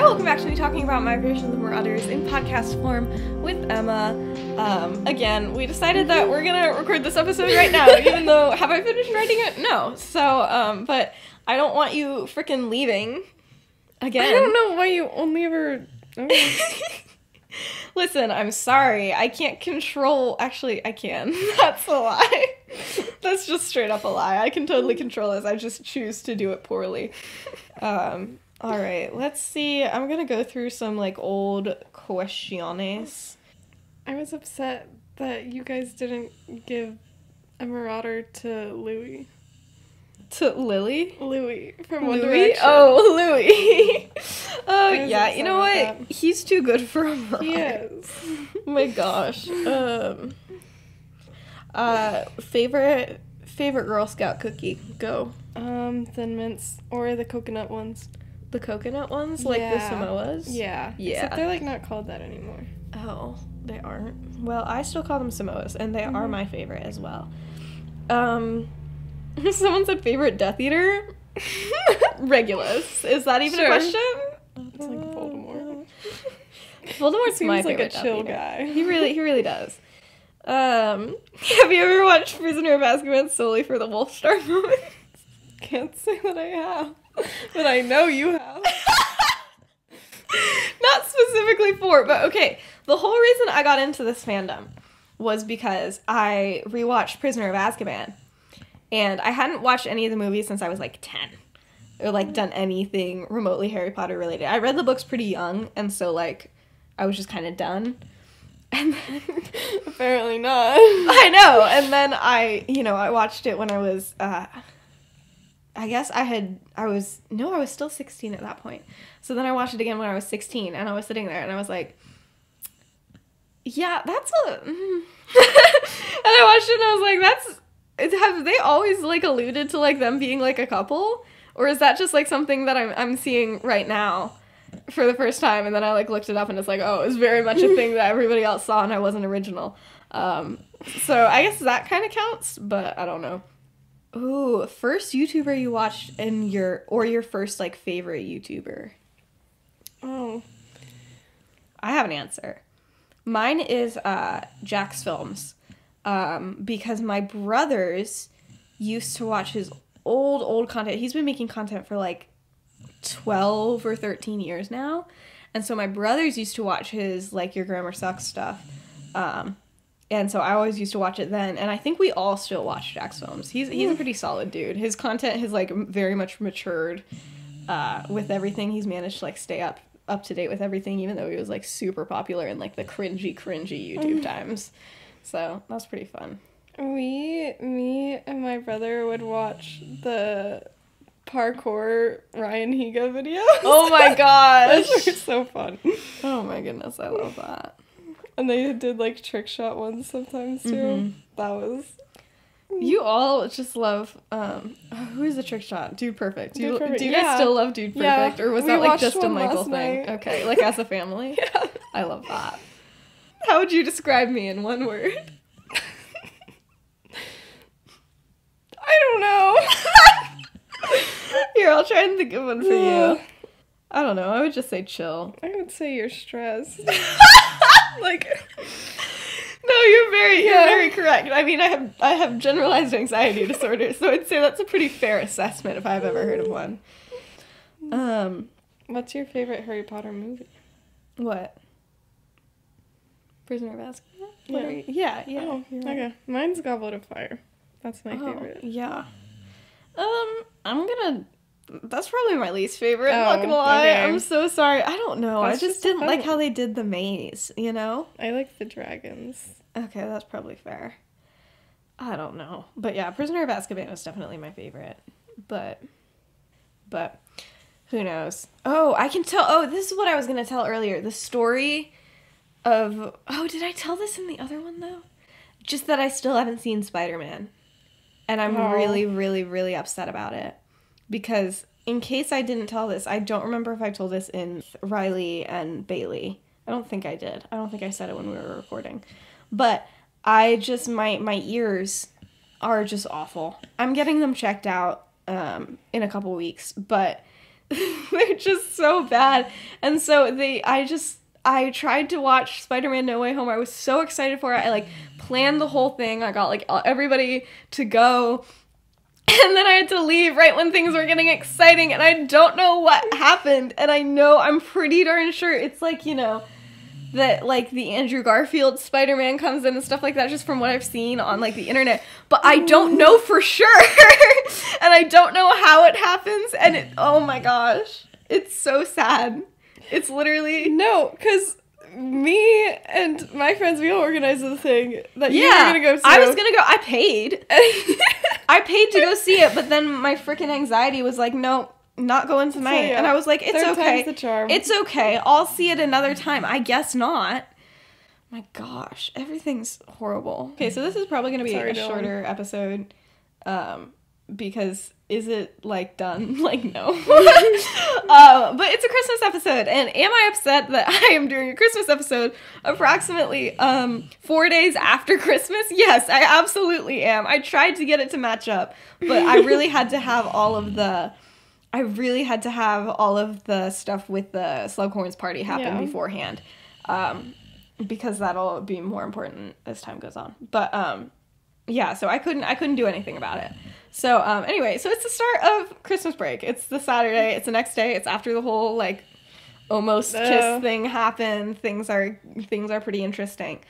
welcome back to me talking about my version of the Marauders in podcast form with Emma. Again, we decided that we're gonna record this episode right now, even though, have I finished writing it? No. So, but I don't want you frickin' leaving again. I don't know why you only ever... Okay. Listen, I'm sorry. I can't control... Actually, I can. That's a lie. That's just straight up a lie. I can totally control this. I just choose to do it poorly. Alright, let's see. I'm gonna go through some, like, old questiones. I was upset that you guys didn't give a Marauder to Louis. To Lily? Louis from One Louis? Direction. Oh, Louis. Oh, yeah. You know what? that. He's too good for a Marauder. He is. Oh my gosh. Favorite Girl Scout cookie? Go. Thin Mints or the coconut ones. The coconut ones? Like the Samoas? Yeah. Yeah. Except they're, like, not called that anymore. Oh, they aren't? Well, I still call them Samoas, and they are my favorite as well. Someone said favorite Death Eater? Regulus. Is that even a question? It's like Voldemort. Voldemort's my Seems like favorite a chill Death Eater. guy. He really does. Have you ever watched Prisoner of Azkaban solely for the Wolfstar moment? Can't say that I have. But I know you have. Not specifically for, but okay. The whole reason I got into this fandom was because I rewatched Prisoner of Azkaban. And I hadn't watched any of the movies since I was like 10. Or like done anything remotely Harry Potter related. I read the books pretty young, and so like I was just kind of done. And then Apparently not. I know. And then I watched it when I was I was still 16 at that point. So then I watched it again when I was 16, and I was sitting there and I was like, yeah, that's a and I watched it and I was like, have they always like alluded to like them being like a couple? Or is that just like something that I'm seeing right now for the first time? And then I like looked it up and it's like, oh, it was very much a thing that everybody else saw and I wasn't original. So I guess that kind of counts, but I don't know. Ooh, first YouTuber you watched and your first like favorite YouTuber. Oh. I have an answer. Mine is Jack's Films. Because my brothers used to watch his old content. He's been making content for like 12 or 13 years now. And so my brothers used to watch his like Your Grammar Sucks stuff. And so I always used to watch it then. And I think we all still watch Jack's Films. He's a pretty solid dude. His content has like very much matured with everything. He's managed to like stay up to date with everything, even though he was like super popular in like the cringy YouTube times. So that was pretty fun. Me and my brother would watch the parkour Ryan Higa videos. Oh my gosh. Those were so fun. Oh my goodness, I love that. And they did like trick shot ones sometimes too. Mm-hmm. That was... You all just love, who is the trick shot? Dude Perfect. Do you guys Yeah. still love Dude Perfect? Yeah. Or was We that like watched just a one Michael last thing? night. Okay, like as a family? Yeah. I love that. How would you describe me in one word? I don't know. Here, I'll try and think of one for Yeah. you. I don't know, I would just say chill. I would say you're stressed. Like... No, you're very correct. I mean, I have generalized anxiety disorder, so I'd say that's a pretty fair assessment if I've ever heard of one. What's your favorite Harry Potter movie? What? Prisoner of Azkaban? Yeah. Yeah. Oh, you're right. okay. Mine's Goblet of Fire. That's my favorite. Yeah. That's probably my least favorite, I'm Oh, not gonna lie. okay. I'm so sorry. I don't know. That's I just just didn't fun. like how they did the maze, you know? I like the dragons. Okay, that's probably fair. I don't know. But yeah, Prisoner of Azkaban was definitely my favorite. But who knows? Oh, I can tell. Oh, this is what I was going to tell earlier. The story of... Oh, did I tell this in the other one, though? Just that I still haven't seen Spider-Man. And I'm really upset about it. Because in case I didn't tell this, I don't remember if I told this in Riley and Bailey. I don't think I did. I don't think I said it when we were recording. But I just, my ears are just awful. I'm getting them checked out in a couple weeks, but They're just so bad. And so I tried to watch Spider-Man No Way Home. I was so excited for it. I like planned the whole thing. I got like everybody to go. And then I had to leave right when things were getting exciting, and I don't know what happened. And I'm pretty darn sure it's like, you know, that like the Andrew Garfield Spider-Man comes in and stuff like that, just from what I've seen on like the internet. But I don't know for sure. And I don't know how it happens. And oh my gosh, it's so sad. It's literally... No, because me and my friends, we all organized the thing that you were going to go see. I was going to go. I paid. I paid to go see it, but then my freaking anxiety was like, no, not going tonight. So, yeah. And I was like, it's Third okay. time's the charm. It's okay. I'll see it another time. I guess not. My gosh, everything's horrible. Okay, so this is probably going to be a shorter episode, because is it like done? Like, no. But it's a Christmas episode, and am I upset that I am doing a Christmas episode approximately 4 days after Christmas? Yes, I absolutely am. I tried to get it to match up, but I really had to have all of the stuff with the Slughorn's party happen beforehand, because that'll be more important as time goes on. But yeah, so I couldn't do anything about it. So anyway, so it's the start of Christmas break. It's the Saturday. It's the next day. It's after the whole like almost kiss thing happened. Things are pretty interesting.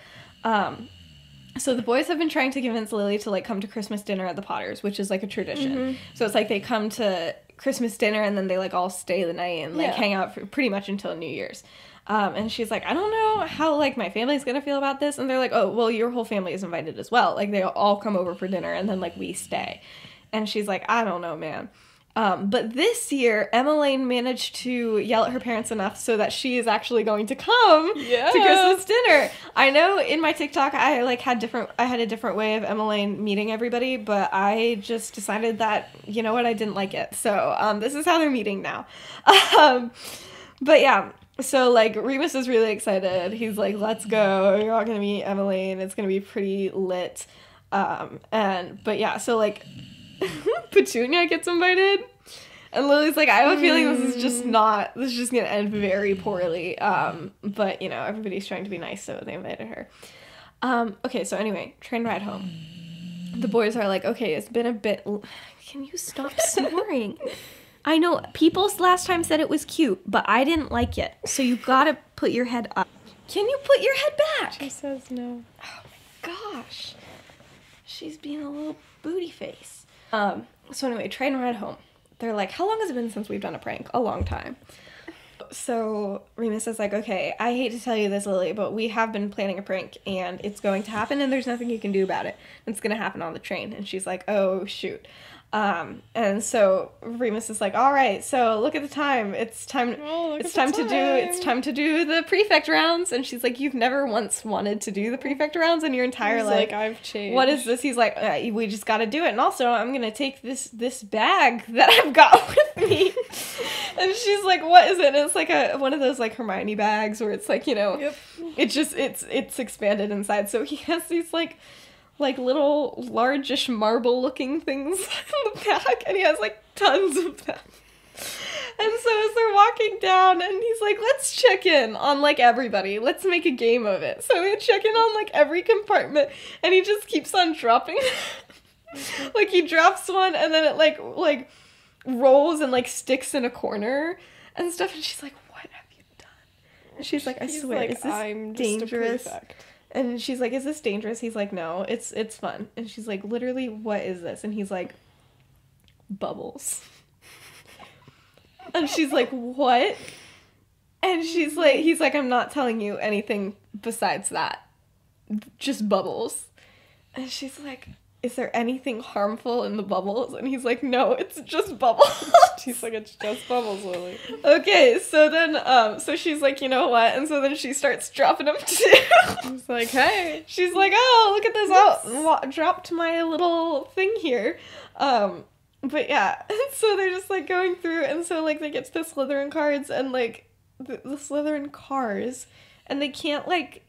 So the boys have been trying to convince Lily to like come to Christmas dinner at the Potters, which is like a tradition. Mm-hmm. So it's like they come to Christmas dinner and then they like all stay the night and like hang out for pretty much until New Year's. And she's like, I don't know how, like, my family's gonna feel about this. And they're like, oh, well, your whole family is invited as well. Like, they all come over for dinner, and then, like, we stay. And she's like, I don't know, man. But this year, Emmeline managed to yell at her parents enough so that she is actually going to come to Christmas dinner. I know in my TikTok, I had a different way of Emmeline meeting everybody, but I just decided that, you know what, I didn't like it. So, this is how they're meeting now. But yeah. So, like, Remus is really excited. He's like, let's go. You're all going to meet Emmeline. It's going to be pretty lit. But yeah, so, like, Petunia gets invited. And Lily's like, I have a feeling this is just going to end very poorly. But, you know, everybody's trying to be nice, so they invited her. Okay, so anyway, train ride home. The boys are like, okay, it's been a bit... Can you stop snoring? I know, people last time said it was cute, but I didn't like it. So you gotta put your head up. Can you put your head back? She says no. Oh my gosh. She's being a little booty face. So anyway, train ride home. They're like, how long has it been since we've done a prank? A long time. So Remus is like, okay, I hate to tell you this, Lily, but we have been planning a prank, and it's going to happen, and there's nothing you can do about it. It's gonna happen on the train. And she's like, oh, shoot. And so Remus is like, all right, so look at the time. It's time to do the prefect rounds. And she's like, you've never once wanted to do the prefect rounds in your entire life. Like, I've changed. What is this? He's like, we just got to do it. And also, I'm going to take this bag that I've got with me. And she's like, what is it? And it's like one of those like Hermione bags where it's like, you know, it's expanded inside. So he has these like little largish marble looking things in the back, and he has like tons of them. And so as they're walking down, and he's like, let's check in on like everybody, let's make a game of it. So they check in on like every compartment, and he just keeps on dropping like he drops one, and then it like rolls and like sticks in a corner and stuff. And she's like, what have you done? And she's like, I swear, like, is this dangerous? And she's like, is this dangerous? He's like, no, it's fun. And she's like, literally, what is this? And he's like, bubbles. And she's like, what? And he's like, I'm not telling you anything besides that. Just bubbles. And she's like, is there anything harmful in the bubbles? And he's like, no, it's just bubbles. She's like, it's just bubbles, Lily. Okay, so then, so she's like, you know what? And so then she starts dropping them too. She's like, hey. She's like, oh, look at this. Oh, dropped my little thing here. But yeah, so they're just like going through, and so like they get to the Slytherin cards and like the Slytherin cars, and they can't like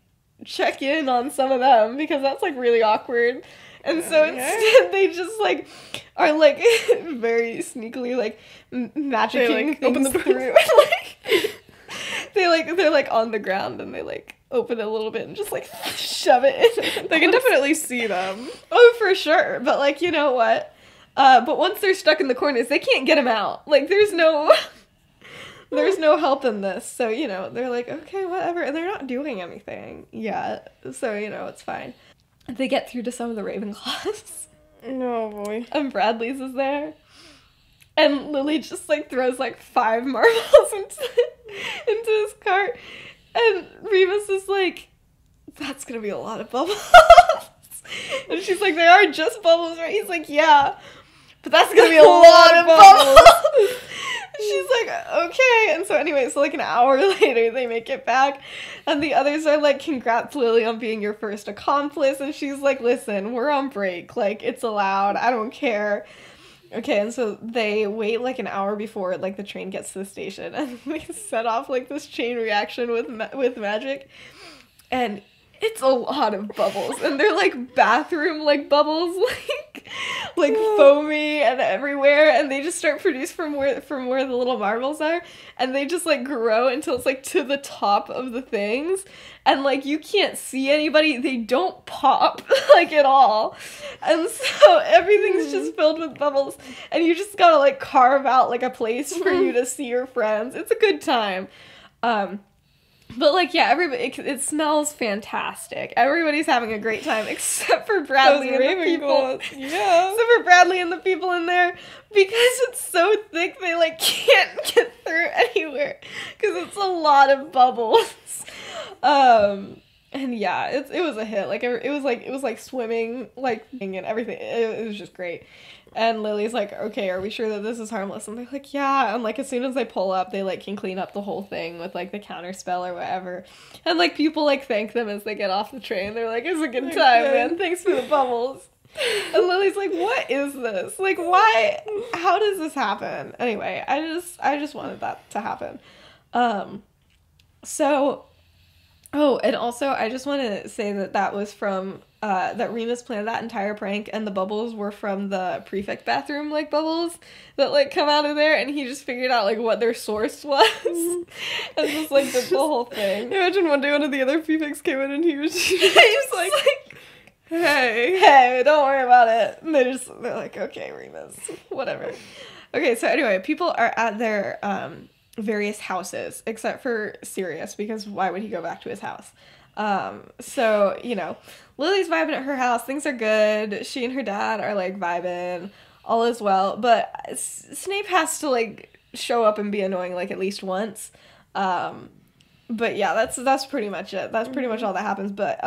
check in on some of them because that's like really awkward. And so instead they just like are like very sneakily like magicking They, like, open things the through. They're like on the ground and they like open it a little bit and just like shove it in. They can definitely see them. Oh, for sure. But like, you know what? But once they're stuck in the corners, they can't get them out. Like there's no help in this. So, you know, they're like, okay, whatever. And they're not doing anything yet. So, you know, it's fine. They get through to some of the Ravenclaws. Oh boy. And Bradley's is there. And Lily just like throws like 5 marbles into his cart. And Remus is like, that's gonna be a lot of bubbles. And she's like, they are just bubbles, right? He's like, yeah. But that's gonna be a lot of bubbles. She's like, okay. And so anyway, so like an hour later they make it back and the others are like, congrats Lily on being your first accomplice. And she's like, listen, we're on break. Like it's allowed. I don't care. Okay, and so they wait like an hour before like the train gets to the station and they set off like this chain reaction with magic. And it's a lot of bubbles, and they're like bathroom like bubbles, like foamy and everywhere, and they just start produced from where the little marbles are, and they just like grow until it's like to the top of the things, and like you can't see anybody. They don't pop like at all, and so everything's just filled with bubbles, and you just gotta like carve out like a place for you to see your friends. It's a good time. But, like, yeah, everybody, it smells fantastic. Everybody's having a great time, except for Bradley and the people. Yeah. Except for Bradley and the people in there, because it's so thick, they, like, can't get through anywhere, because it's a lot of bubbles. And yeah, it was a hit. Like, it was like swimming, like, and everything. It was just great. And Lily's like, okay, are we sure that this is harmless? And they're like, yeah. And, like, as soon as they pull up, they, like, can clean up the whole thing with, like, the counter spell or whatever. And, like, people, like, thank them as they get off the train. They're like, it's a good time, man. Thanks for the bubbles. And Lily's like, what is this? Like, why? How does this happen? Anyway, I just wanted that to happen. Oh, and also, I just want to say that was from, that Remus planned that entire prank, and the bubbles were from the prefect bathroom, like, bubbles that, like, come out of there, and he just figured out, like, what their source was, and just, like, the whole thing. Imagine one day one of the other prefects came in, and he was just like, hey, don't worry about it. And they're like, okay, Remus, whatever. Okay, so anyway, people are at their, various houses, except for Sirius, because why would he go back to his house? So, you know, Lily's vibing at her house, things are good, she and her dad are, like, vibing, all is well, but Snape has to, like, show up and be annoying, like, at least once, but yeah, that's pretty much it, that's pretty much all that happens, but,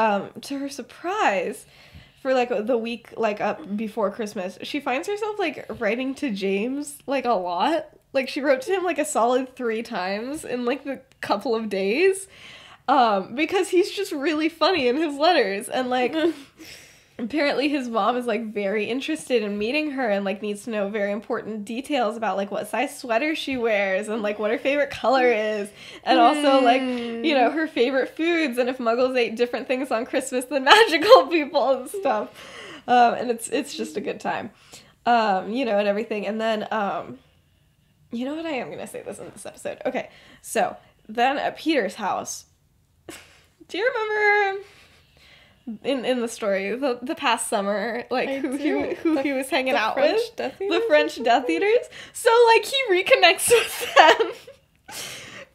to her surprise, for, like, the week, like, up before Christmas, she finds herself, like, writing to James, like, a lot. Like, she wrote to him, like, a solid 3 times in, like, the couple of days, because he's just really funny in his letters, and, like, apparently his mom is, like, very interested in meeting her, and, like, needs to know very important details about, like, what size sweater she wears, and, like, what her favorite color is, and also, like, you know, her favorite foods, and if muggles ate different things on Christmas than magical people and stuff, and it's just a good time, you know, and everything, and then, you know what, I am going to say this in this episode. Okay, so, then at Peter's house, do you remember in the story, the past summer, like, who he was hanging out with? The French Death Eaters? So, like, he reconnects with them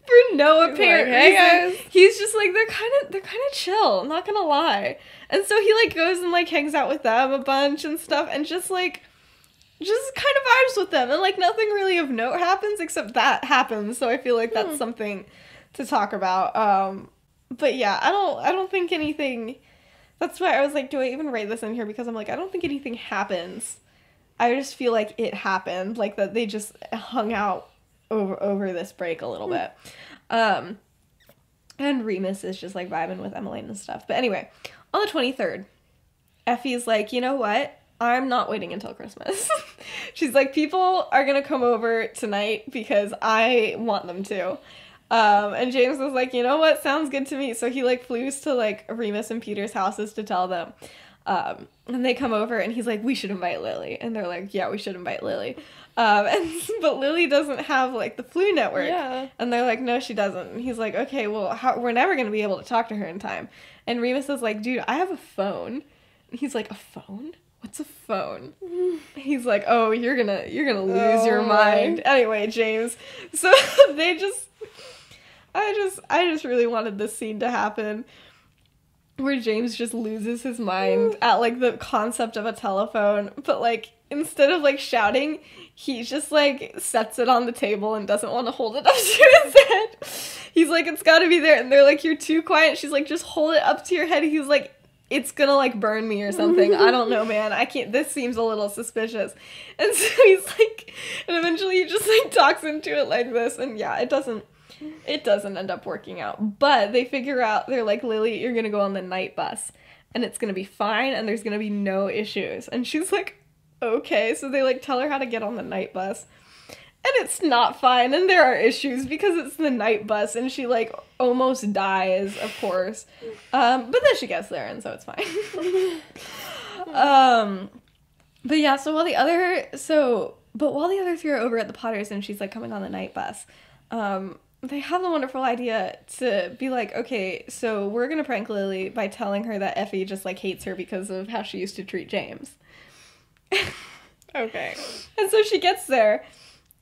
for no apparent reason. He's just like, they're kind of chill, I'm not gonna lie. And so he, like, goes and, like, hangs out with them a bunch and stuff, and just kind of vibes with them, and, like, nothing really of note happens, except that happens, so I feel like that's something to talk about, but yeah, I don't think anything, that's why I was like, do I even write this in here, because I'm like, I don't think anything happens, I just feel like it happened, like, that they just hung out over this break a little bit, and Remus is just, like, vibing with Emmeline and stuff, but anyway, on the 23rd, Effie's like, you know what? I'm not waiting until Christmas. She's like, people are gonna come over tonight because I want them to. And James was like, you know what? Sounds good to me. So he, like, flews to, like, Remus and Peter's houses to tell them. And they come over and he's like, we should invite Lily. And they're like, yeah, we should invite Lily. But Lily doesn't have like the flu network. Yeah. And they're like, no, she doesn't. And he's like, okay, well, we're never going to be able to talk to her in time. And Remus is like, dude, I have a phone. And he's like, a phone? What's a phone? He's like, oh, you're gonna lose your mind. Anyway, James. So I just really wanted this scene to happen where James just loses his mind at like the concept of a telephone, but like instead of like shouting, he just like sets it on the table and doesn't want to hold it up to his head. He's like, it's gotta be there. And they're like, you're too quiet. She's like, just hold it up to your head. He's like, it's gonna like burn me or something. I don't know, man. I can't, this seems a little suspicious. And so he's like, and eventually he just like talks into it like this. And yeah, it doesn't end up working out. But they figure out, they're like, Lily, you're gonna go on the night bus and it's gonna be fine and there's gonna be no issues. And she's like, okay. So they like tell her how to get on the night bus. And it's not fine, and there are issues because it's the night bus, and she, like, almost dies, of course. But then she gets there, and so it's fine. But yeah, while the other three are over at the Potters, and she's, like, coming on the night bus, they have the wonderful idea to be like, okay, so we're gonna prank Lily by telling her that Effie just, like, hates her because of how she used to treat James. Okay. And so she gets there,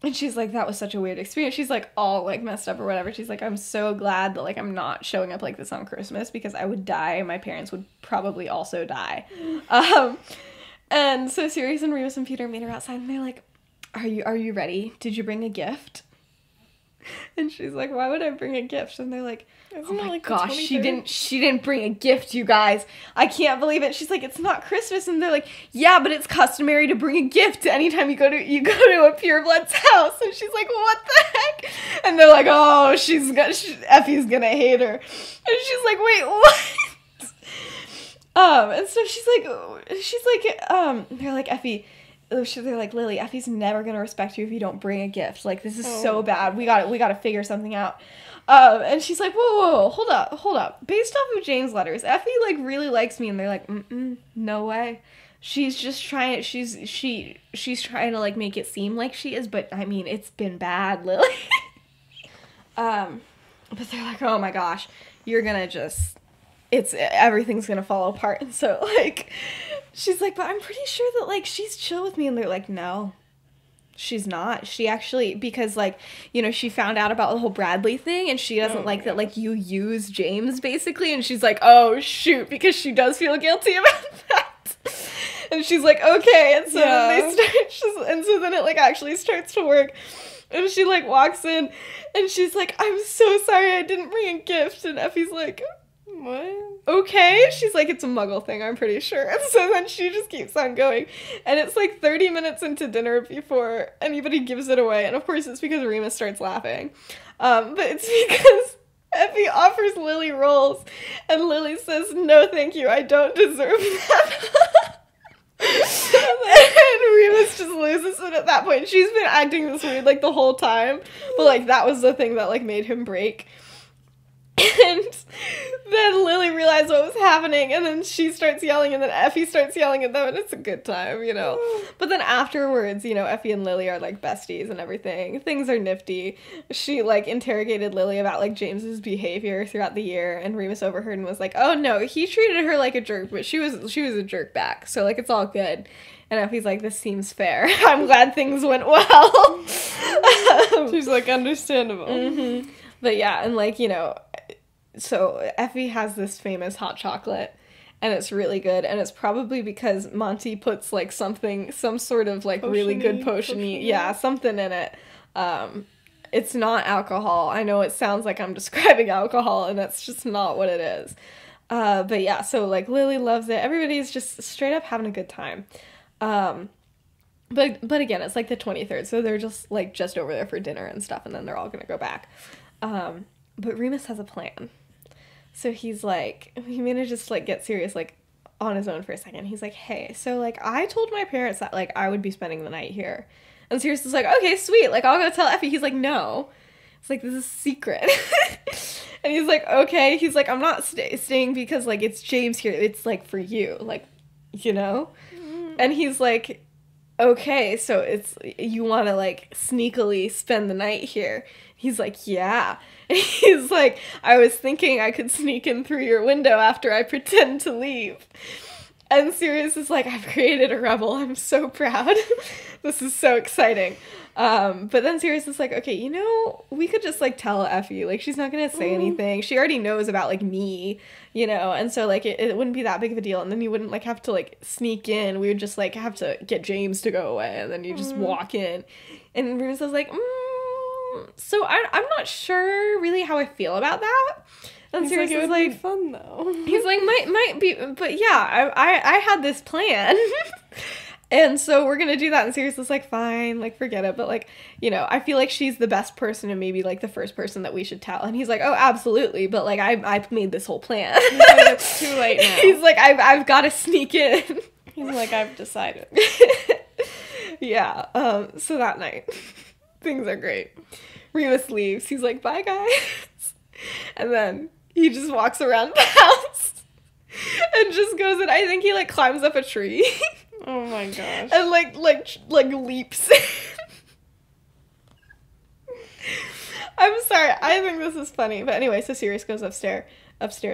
and she's like, that was such a weird experience. She's, like, all, like, messed up or whatever. She's like, I'm so glad that, like, I'm not showing up like this on Christmas because I would die and my parents would probably also die. And so Sirius and Remus and Peter meet her outside, and they're like, are you ready? Did you bring a gift? And she's like, why would I bring a gift? And they're like, oh my gosh, she didn't bring a gift, you guys. I can't believe it. She's like, it's not Christmas. And they're like, yeah, but it's customary to bring a gift anytime you go to a purebloods house. And she's like, what the heck? And they're like, oh, Effie's gonna hate her. And she's like, wait, what? And so they're like, Effie, they're like, Lily, Effie's never gonna respect you if you don't bring a gift. Like, this is so bad. We gotta figure something out. And she's like, whoa, hold up. Based off of Jane's letters, Effie, like, really likes me. And they're like, no way. She's just trying, she's trying to, like, make it seem like she is, but, I mean, it's been bad, Lily. But they're like, oh my gosh, you're gonna just, everything's gonna fall apart. And so, like, she's like, but I'm pretty sure that, like, she's chill with me. And they're like, no, she's not. She actually, because, like, you know, she found out about the whole Bradley thing, and she doesn't like that, like, you use James, basically. And she's like, oh, shoot, because she does feel guilty about that. And she's like, okay. And so then then it, like, actually starts to work. And she, like, walks in, and she's like, I'm so sorry I didn't bring a gift. And Effie's like, what? Okay. She's like, it's a Muggle thing, I'm pretty sure. And so then she just keeps on going. And it's like 30 minutes into dinner before anybody gives it away. And of course it's because Remus starts laughing. But it's because Effie offers Lily rolls. And Lily says, no thank you, I don't deserve that. And Remus just loses it at that point. She's been acting this weird, like, the whole time. But, like, that was the thing that, like, made him break. And then Lily realized what was happening, and then she starts yelling, and then Effie starts yelling at them, and it's a good time, you know. But then afterwards, you know, Effie and Lily are, like, besties and everything. Things are nifty. She, like, interrogated Lily about, like, James's behavior throughout the year, and Remus overheard and was like, oh, no, he treated her like a jerk, but she was a jerk back, so, like, it's all good. And Effie's like, this seems fair. I'm glad things went well. She's like, understandable. Mm-hmm. But yeah, and, like, you know, so Effie has this famous hot chocolate, and it's really good, and it's probably because Monty puts, like, some sort of, like, really good potion-y, yeah, something in it. It's not alcohol. I know it sounds like I'm describing alcohol, and that's just not what it is. But yeah, so, like, Lily loves it. Everybody's just straight up having a good time. But again, it's, like, the 23rd, so they're just over there for dinner and stuff, and then they're all gonna go back. But Remus has a plan. So he's like, he manages to, like, get serious, like, on his own for a second. He's like, hey, so, like, I told my parents that, like, I would be spending the night here. And Sirius is like, okay, sweet, like, I'll go tell Effie. He's like, no. It's like, this is a secret. And he's like, okay. He's like, I'm not staying because, like, it's James here. It's, like, for you. Like, you know? And he's like, okay, so it's, you want to, like, sneakily spend the night here. He's like, yeah. And he's like, I was thinking I could sneak in through your window after I pretend to leave. And Sirius is like, I've created a rebel. I'm so proud. This is so exciting. But then Sirius is like, okay, you know, we could just, like, tell Effie. Like, she's not going to say anything. She already knows about, like, me, you know? And so, like, it wouldn't be that big of a deal. And then you wouldn't, like, have to, like, sneak in. We would just, like, have to get James to go away. And then you just walk in. And Remus is like, so I'm not sure really how I feel about that. And Sirius is like, be fun though. He's like, might be, but yeah, I had this plan. And so we're gonna do that. And Sirius is like, fine, like, forget it. But, like, you know, I feel like she's the best person and maybe, like, the first person that we should tell. And he's like, oh, absolutely. But, like, I've made this whole plan. He's like, it's too late now. He's like, I've got to sneak in. He's like, I've decided. Yeah. So that night, things are great. Remus leaves. He's like, bye, guys. And then he just walks around the house and just goes in. I think he, like, climbs up a tree. Oh my gosh. And, like leaps. I'm sorry. I think this is funny. But anyway, so Sirius goes upstairs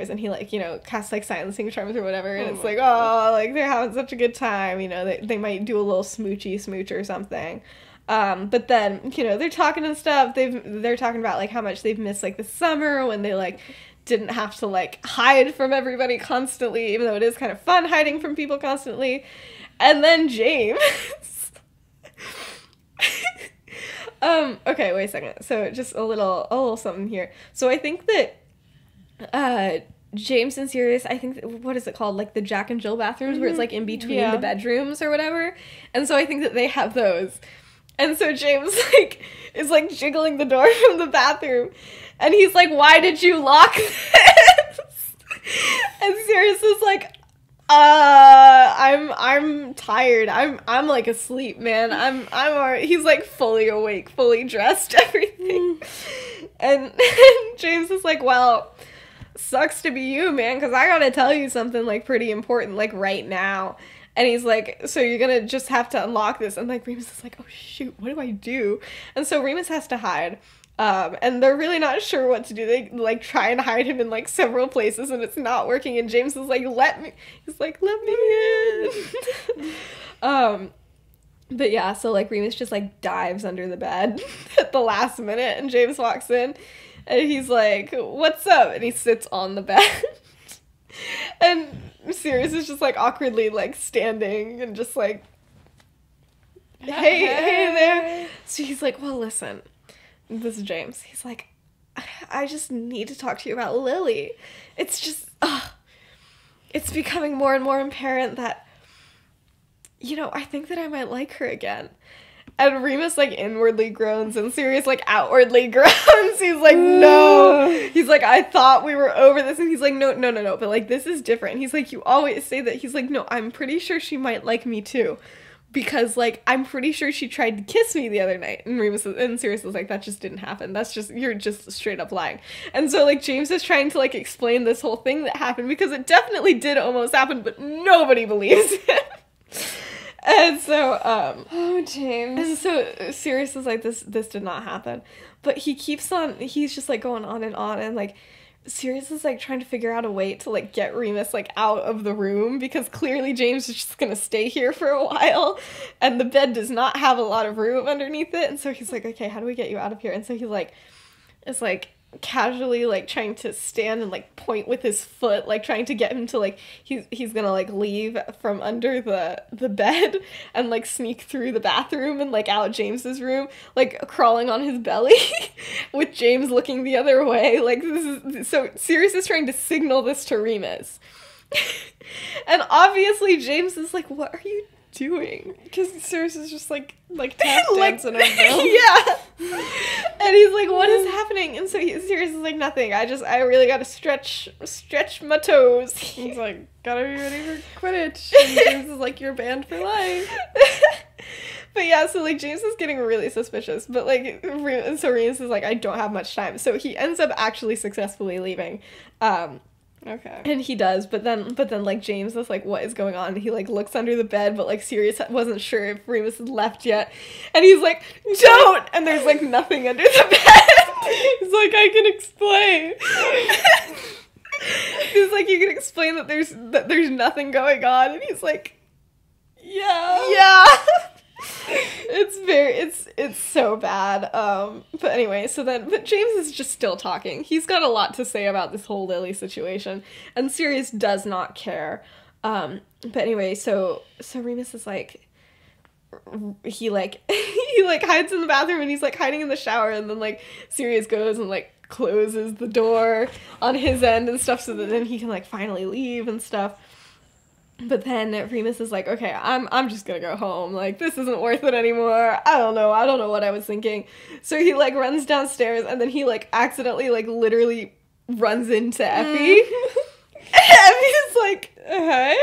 and he, like, you know, casts, like, silencing charms or whatever. And it's like, oh, like, they're having such a good time. You know, they might do a little smoochy smooch or something. But then, you know, they're talking and stuff. They're talking about, like, how much they've missed, like, the summer when they, like, didn't have to, like, hide from everybody constantly, even though it is kind of fun hiding from people constantly. And then James. Okay, wait a second. So just a little something here. So I think that, James and Sirius, I think, what is it called? Like the Jack and Jill bathrooms where it's, like, in between the bedrooms or whatever. And so I think that they have those. And so James, like, is, like, jiggling the door from the bathroom. And he's like, why did you lock this? And Sirius is like, I'm tired. I'm like asleep, man. I'm already, he's like fully awake, fully dressed, everything. And James is like, well, sucks to be you, man, because I gotta tell you something, like, pretty important, like, right now. And he's like, so you're gonna just have to unlock this. And, like, Remus is like, oh shoot, what do I do? And so Remus has to hide. And they're really not sure what to do. They, like, try and hide him in, like, several places, and it's not working. And James is like, let me in. But yeah, so, like, Remus just, like, dives under the bed at the last minute, and James walks in, and he's like, what's up? And he sits on the bed. And Sirius is just, like, awkwardly, like, standing and just, like, hey there. So he's like, well, listen. This is James. He's like, I just need to talk to you about Lily. It's just, it's becoming more and more apparent that, you know, I think that I might like her again. And Remus, like, inwardly groans, and Sirius, like, outwardly groans. He's like, no. He's like, I thought we were over this. And he's like, no. But, like, this is different. He's like, you always say that. He's like, no, I'm pretty sure she might like me too. Because, like, I'm pretty sure she tried to kiss me the other night. And Sirius is like, that just didn't happen. You're just straight up lying. And so, like, James is trying to, like, explain this whole thing that happened, because it definitely did almost happen, but nobody believes it. And so, oh, James. And so Sirius is like, this did not happen. But he's just, like, going on, and, like, Sirius is, like, trying to figure out a way to, like, get Remus, like, out of the room, because clearly James is just gonna stay here for a while, and the bed does not have a lot of room underneath it. And so he's like, okay, how do we get you out of here? And so he, like, is, like, casually, like, trying to stand and, like, point with his foot, like, trying to get him to, like, he's gonna, like, leave from under the bed and, like, sneak through the bathroom and, like, out James's room, like, crawling on his belly with James looking the other way. Like, so Sirius is trying to signal this to Remus. And obviously James is like, what are you doing? Because Sirius is just like tap dancing on them. Yeah. And he's like, what is happening? And so Sirius is like, nothing. I really gotta stretch my toes. He's like, gotta be ready for Quidditch. And James is like, you're banned for life. But yeah, so, like, James is getting really suspicious. But, like, so Remus is like, I don't have much time. So he ends up actually successfully leaving. Okay. And he does, but then like James is like, what is going on? And he like looks under the bed, but like Sirius wasn't sure if Remus had left yet. And he's like, don't! And there's like nothing under the bed. He's like, I can explain. He's like, you can explain that there's nothing going on. And he's like, yeah. It's so bad. But anyway, but James is just still talking. He's got a lot to say about this whole Lily situation, and Sirius does not care. But anyway, so Remus is like, he hides in the bathroom, and he's like hiding in the shower, and then like Sirius goes and like closes the door on his end and stuff, so that then he can like finally leave and stuff. But then Remus is like, okay, I'm just gonna go home. Like, this isn't worth it anymore. I don't know what I was thinking. So he, like, runs downstairs, and then he, like, accidentally, like, literally runs into Effie. Effie's like, hey,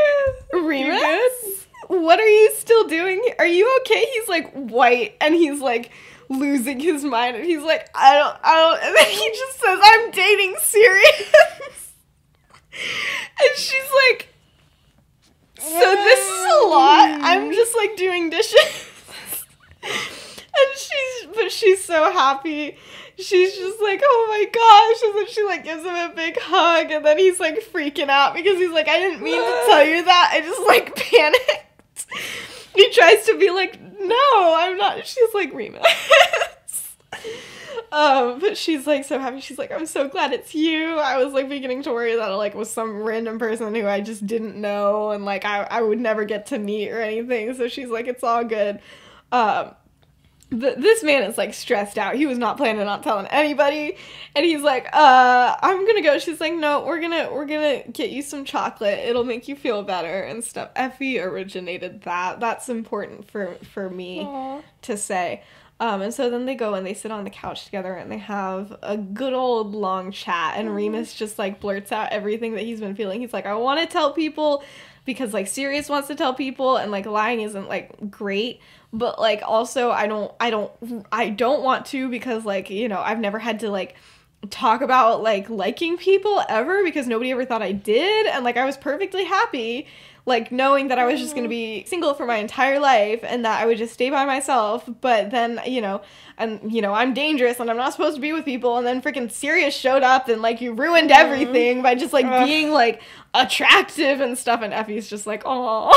Remus? What are you still doing? Are you okay? He's, like, white, and he's, like, losing his mind, and he's like, I don't, and then he just says, I'm dating Sirius. And she's like, so this is a lot. I'm just like doing dishes. And she's so happy. She's just like, oh my gosh. And then she like gives him a big hug, and then he's like freaking out because he's like, I didn't mean to tell you that. I just like panicked. He tries to be like, no, I'm not. She's like, Remus. But she's like so happy. She's like, I'm so glad it's you. I was like beginning to worry that it like was some random person who I just didn't know, and like I would never get to meet or anything. So she's like, it's all good. This man is like stressed out. He was not planning on telling anybody, and he's like, I'm gonna go. She's like, no, we're gonna get you some chocolate. It'll make you feel better and stuff. Effie originated that. That's important for me Aww. to say. And so then they go and they sit on the couch together and they have a good old long chat, and Remus just like blurts out everything that he's been feeling. He's like, I want to tell people because like Sirius wants to tell people, and like lying isn't like great, but like also I don't want to because like, you know, I've never had to like talk about like liking people ever because nobody ever thought I did, and like I was perfectly happy like knowing that I was just gonna be single for my entire life and that I would just stay by myself. But then, you know, and you know, I'm dangerous and I'm not supposed to be with people, and then freaking Sirius showed up and like you ruined everything by just like being like attractive and stuff. And Effie's just like, oh.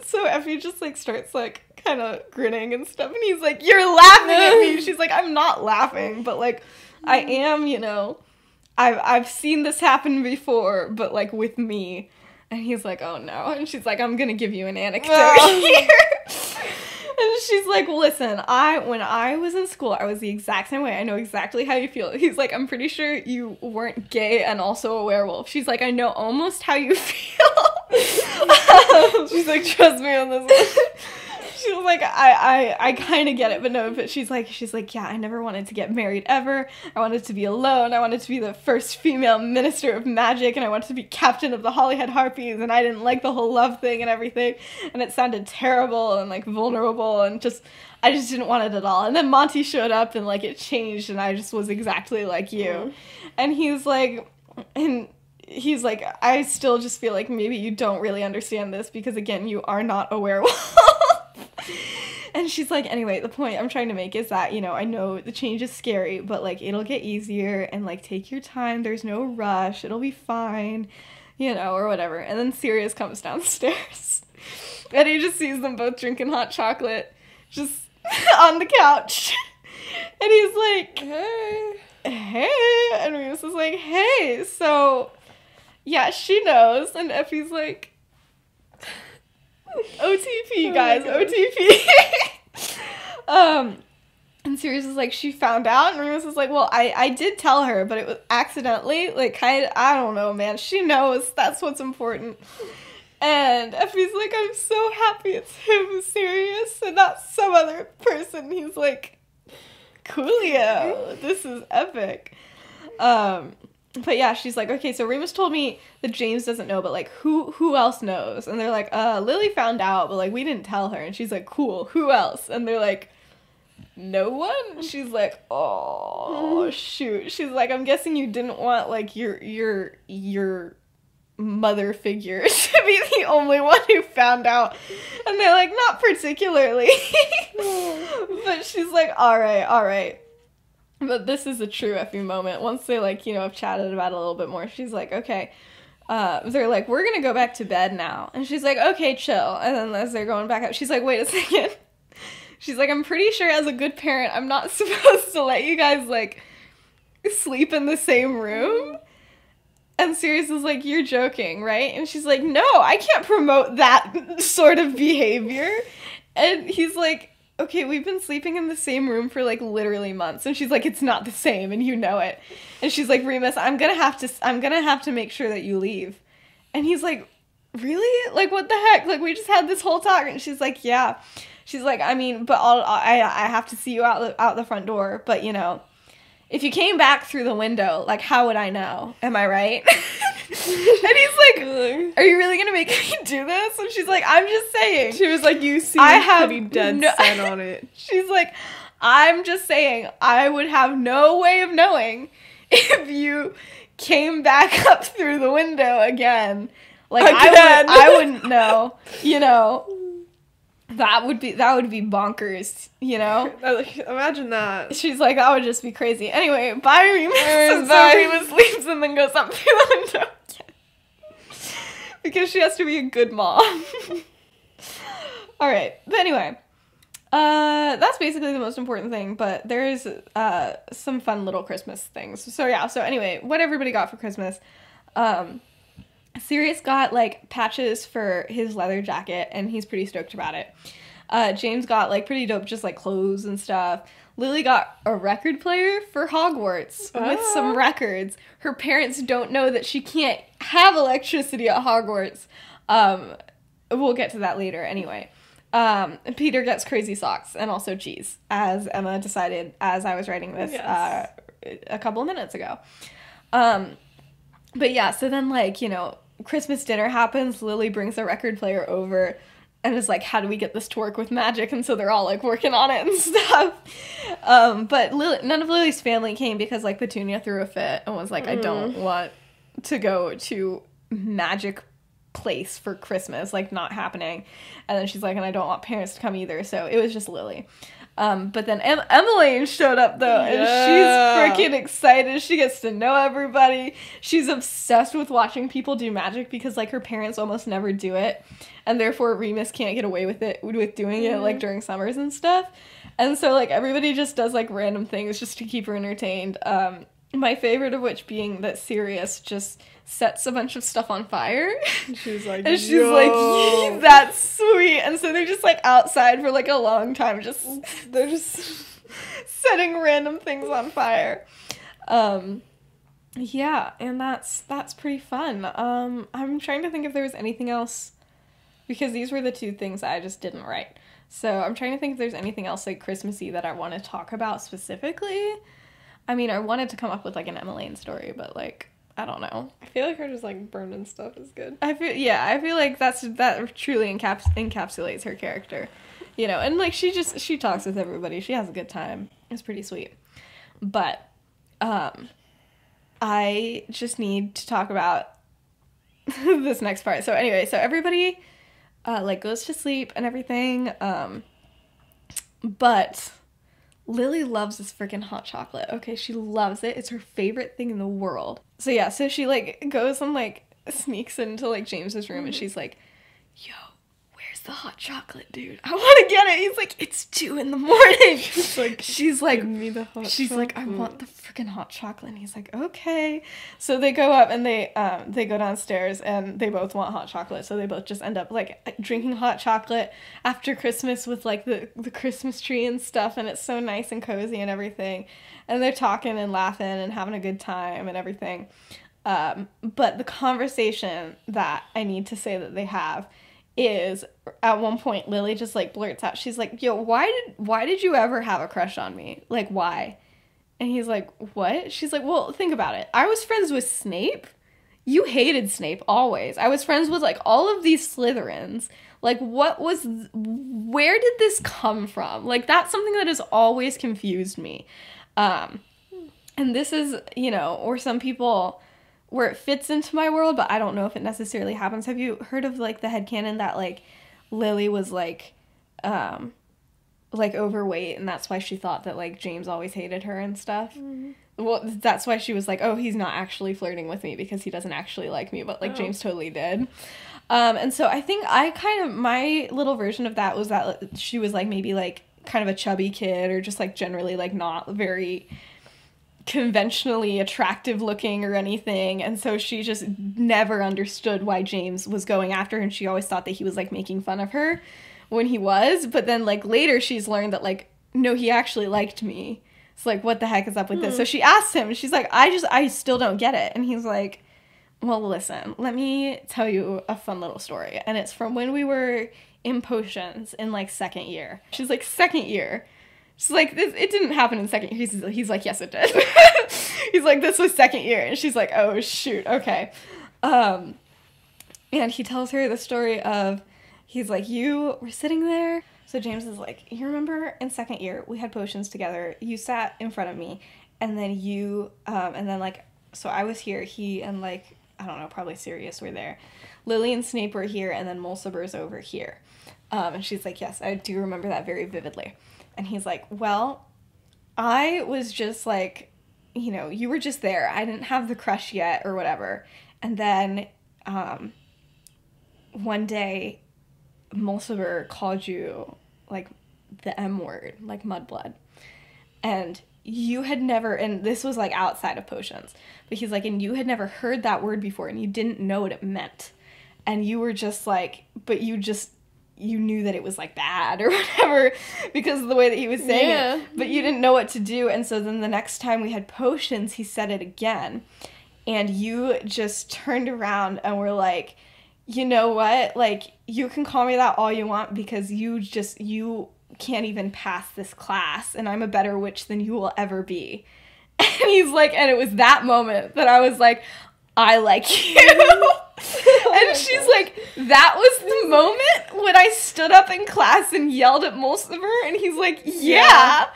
So Effie just like starts like kind of grinning and stuff, and he's like, you're laughing at me. She's like, I'm not laughing, but like I am, you know, I've seen this happen before, but like with me. And he's like, oh no. And she's like, I'm gonna give you an anecdote here. And she's like, listen, when I was in school, I was the exact same way. I know exactly how you feel. He's like, I'm pretty sure you weren't gay and also a werewolf. She's like, I know almost how you feel. She's like, trust me on this one. She was like, I kind of get it, but no, but she's like, yeah, I never wanted to get married ever. I wanted to be alone. I wanted to be the first female minister of magic, and I wanted to be captain of the Hollyhead Harpies, and I didn't like the whole love thing and everything, and it sounded terrible and like vulnerable, and I just didn't want it at all. And then Monty showed up, and like it changed, and I just was exactly like you. And he's like, I still just feel like maybe you don't really understand this because again, you are not a werewolf. And she's like, anyway, the point I'm trying to make is that, you know, I know the change is scary, but like it'll get easier, and like take your time. There's no rush. It'll be fine, you know, or whatever. And then Sirius comes downstairs and he just sees them both drinking hot chocolate just on the couch. And he's like, hey. And Remus is like, hey. So yeah, she knows. And Effie's like, OTP, guys, OTP. And Sirius is like, she found out, and Remus is like, well, I did tell her, but it was accidentally, like, kind of, I don't know, man, she knows, that's what's important. And Effie's like, I'm so happy it's him who's Sirius, and not some other person. He's like, coolio, this is epic. But yeah, she's like, okay, so Remus told me that James doesn't know, but like, who else knows? And they're like, Lily found out, but like, we didn't tell her. And she's like, cool, who else? And they're like, no one? She's like, oh, shoot. She's like, I'm guessing you didn't want, like, your mother figure to be the only one who found out. And they're like, not particularly. But she's like, all right. But this is a true effing moment. Once they, like, have chatted about it a little bit more, she's like, okay. They're like, we're gonna go back to bed now. And she's like, okay, chill. And then as they're going back up, she's like, wait a second. She's like, I'm pretty sure as a good parent, I'm not supposed to let you guys, like, sleep in the same room. And Sirius is like, you're joking, right? And she's like, no, I can't promote that sort of behavior. And he's like, okay, we've been sleeping in the same room for, like, literally months. And she's like, it's not the same, and you know it. And she's like, Remus, I'm gonna have to make sure that you leave. And he's like, really? Like, what the heck? Like, we just had this whole talk. And she's like, yeah. She's like, I mean, but I have to see you out the front door. But, if you came back through the window, like, how would I know? Am I right? And he's like, are you really going to make me do this? And she's like, I'm just saying. She was like, you seem pretty dead set on it. She's like, I'm just saying, I would have no way of knowing if you came back up through the window again. Like, I wouldn't know, That would be bonkers, Imagine that. She's like, that would just be crazy. Anyway, bye, Remus. So Remus leaves and then goes up through the window again. Because she has to be a good mom. Alright, but anyway. That's basically the most important thing, but there's some fun little Christmas things. So anyway, what everybody got for Christmas. Sirius got, like, patches for his leather jacket, and he's pretty stoked about it. James got, like, pretty dope just, like, clothes and stuff. Lily got a record player for Hogwarts with some records. Her parents don't know that she can't have electricity at Hogwarts. We'll get to that later anyway. Peter gets crazy socks and also cheese, as Emma decided as I was writing this a couple of minutes ago. But yeah, so then, like, Christmas dinner happens. Lily brings a record player over and is like, how do we get this to work with magic? And so they're all, like, working on it and stuff. But none of Lily's family came because, like, Petunia threw a fit and was like, I don't want to go to magic place for Christmas, like, not happening. And then she's like, and I don't want parents to come either. So it was just Lily. But then Emmeline showed up, though, and she's freaking excited. She gets to know everybody. She's obsessed with watching people do magic because, like, her parents almost never do it, and therefore Remus can't get away with doing it, like, during summers and stuff. And so, like, everybody just does, like, random things just to keep her entertained. My favorite of which being that Sirius just sets a bunch of stuff on fire. She's like, and she's like, yeah, that's sweet. And so they're just, like, outside for, like, a long time. They're just setting random things on fire. Yeah, and that's pretty fun. I'm trying to think if there was anything else, because these were the two things I just didn't write. So I'm trying to think if there's anything else, like, Christmassy that I want to talk about specifically. I mean, I wanted to come up with, like, an Emmeline story, but, like, I don't know. I feel like her just, like, burning stuff is good. I feel like that truly encapsulates her character, and, like, she talks with everybody. She has a good time. It's pretty sweet. But, I just need to talk about this next part. So anyway, so everybody, like, goes to sleep and everything, but Lily loves this freaking hot chocolate. Okay, she loves it. It's her favorite thing in the world. So yeah, so she, like, goes and, like, sneaks into, like, James's room, and she's like, yo, where's the hot chocolate, dude? I want to get it. He's like, it's 2 a.m. She's like, give me the hot chocolate. She's like, I want the freaking hot chocolate. And he's like, okay. So they go up and they go downstairs and they both want hot chocolate. So they both just end up, like, drinking hot chocolate after Christmas with, like, the Christmas tree and stuff. And it's so nice and cozy and everything. And they're talking and laughing and having a good time and everything. But the conversation that I need to say that they have is, at one point, Lily just, like, blurts out, she's like, yo, why did you ever have a crush on me? Like, why? And he's like, what? She's like, well, think about it. I was friends with Snape. You hated Snape always. I was friends with, like, all of these Slytherins. Like, where did this come from? Like, that's something that has always confused me. And this is, you know, or some people where it fits into my world, but I don't know if it necessarily happens. Have you heard of, like, the headcanon that, like, Lily was, like, overweight, and that's why she thought that, like, James always hated her and stuff? Mm-hmm. Well, that's why she was like, oh, he's not actually flirting with me because he doesn't actually like me, but, like, James totally did. And so I think my little version of that was that she was, like, maybe, like, kind of a chubby kid, or just, like, generally, like, not very conventionally attractive looking or anything, and so she just never understood why James was going after her, and she always thought that he was, like, making fun of her when he was, but then, like, later she's learned that, like, no, he actually liked me. It's like, what the heck is up with this? So she asks him, she's like, I still don't get it. And he's like, well, listen, let me tell you a fun little story. And it's from when we were in potions in, like, second year. She's like, second year? She's like, it didn't happen in second year. He's like, yes, it did. He's like, this was second year. And she's like, oh, shoot, okay. And he tells her the story of, he's like, you were sitting there. So James is like, you remember in second year, we had potions together. You sat in front of me, and then so I was here. He and, like, I don't know, probably Sirius were there. Lily and Snape were here, and then Mulciber's over here. And she's like, yes, I do remember that very vividly. And he's like, well, I was just, like, you know, you were just there. I didn't have the crush yet or whatever. And then one day, Mulciber called you, like, the M word, like mudblood. And you had never, and this was, like, outside of potions, but he's like, and you had never heard that word before, and you didn't know what it meant. And you were just like, but you knew that it was, like, bad or whatever because of the way that he was saying it, but you didn't know what to do. And so then the next time we had potions, he said it again, and you just turned around and were like, you know what, like, you can call me that all you want because you can't even pass this class, and I'm a better witch than you will ever be. And he's like, and it was that moment that I was like, I like you. And she's like, that was the moment when I stood up in class and yelled at Mulciber, and he's like, yeah.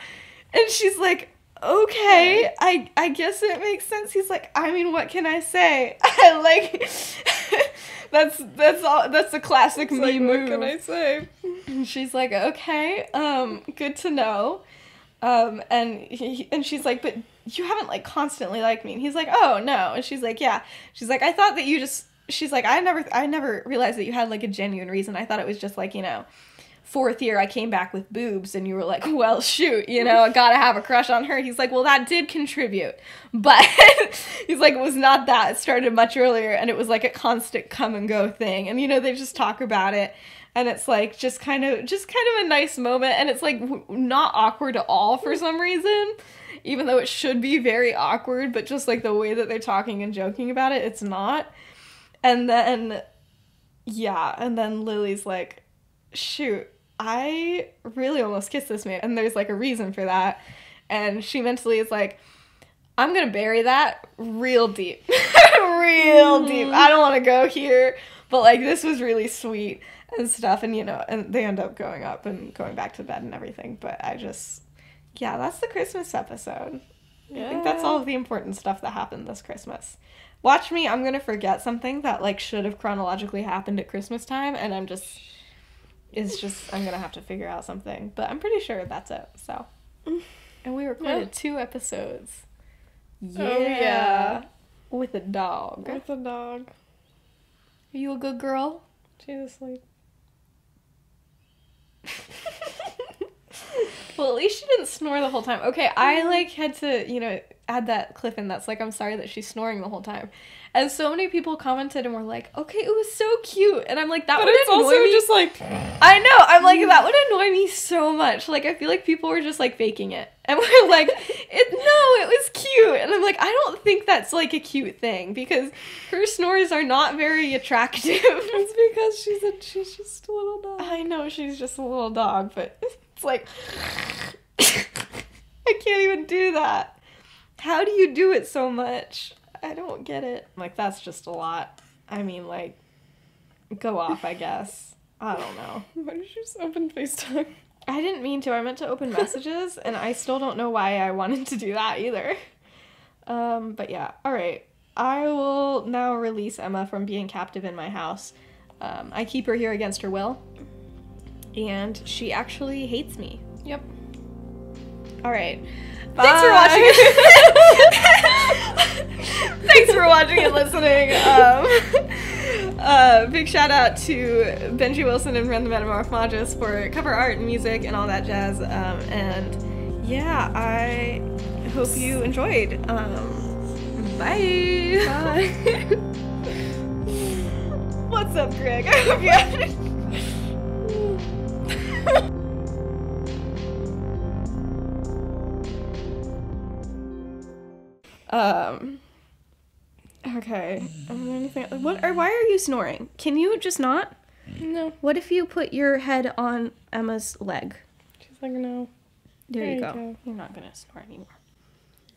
And she's like, okay, I guess it makes sense. He's like, I mean, what can I say? Like, that's the classic me like, move. What can I say? And she's like, okay, good to know. And she's like, but you haven't, like, constantly liked me. And he's like, oh, no. And she's like, yeah. She's like, I thought that you just, she's like, I never realized that you had, like, a genuine reason. I thought it was just, like, you know, fourth year I came back with boobs and you were like, well, shoot, you know, I gotta have a crush on her. He's like, well, that did contribute, but he's like, it was not that. It started much earlier, and it was like a constant come and go thing. And, you know, they just talk about it, and it's like just kind of a nice moment, and it's like not awkward at all for some reason, even though it should be very awkward, but just like the way that they're talking and joking about it, it's not. And then Lily's like, shoot, I really almost kissed this man, and there's, like, a reason for that. And she mentally is like, I'm gonna bury that real deep. Real deep. I don't want to go here, but, like, this was really sweet and stuff. And, you know, and they end up going up and going back to bed and everything. But that's the Christmas episode. Yeah. I think that's all of the important stuff that happened this Christmas. Watch me, I'm gonna forget something that, like, should have chronologically happened at Christmas time, and I'm gonna have to figure out something, but I'm pretty sure that's it. So, and we recorded 2 episodes. Yeah. With a dog. Are you a good girl? She's asleep. Well, at least she didn't snore the whole time. Okay, I, like, had to, you know, add that clip in that's like, I'm sorry that she's snoring the whole time. And so many people commented and were like, okay, it was so cute. And I'm like, that would annoy me. But it's also just like, I know, I'm like, that would annoy me so much. Like, I feel like people were just, like, faking it. And we're like, it was cute. And I'm like, I don't think that's, like, a cute thing, because her snores are not very attractive. It's because she's just a little dog. I know, she's just a little dog, but it's like, I can't even do that. How do you do it so much? I don't get it. Like, that's just a lot. I mean, like, go off, I guess. I don't know. Why did you just open FaceTime? I didn't mean to. I meant to open messages, and I still don't know why I wanted to do that either. But yeah. All right. I will now release Emma from being captive in my house. I keep her here against her will, and she actually hates me. Yep. All right. Bye. Thanks for watching. Thanks for watching and listening. Big shout out to Benji Wilson and Ren the Metamorphmagus for cover art and music and all that jazz. And yeah, I hope you enjoyed. Bye. Bye. What's up, Greg? I hope you had Okay. Why are you snoring? Can you just not? No. What if you put your head on Emma's leg? She's like, no. There you go. You're not gonna snore anymore.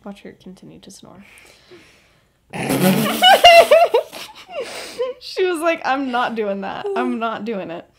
Watch her continue to snore. She was like, I'm not doing that. I'm not doing it.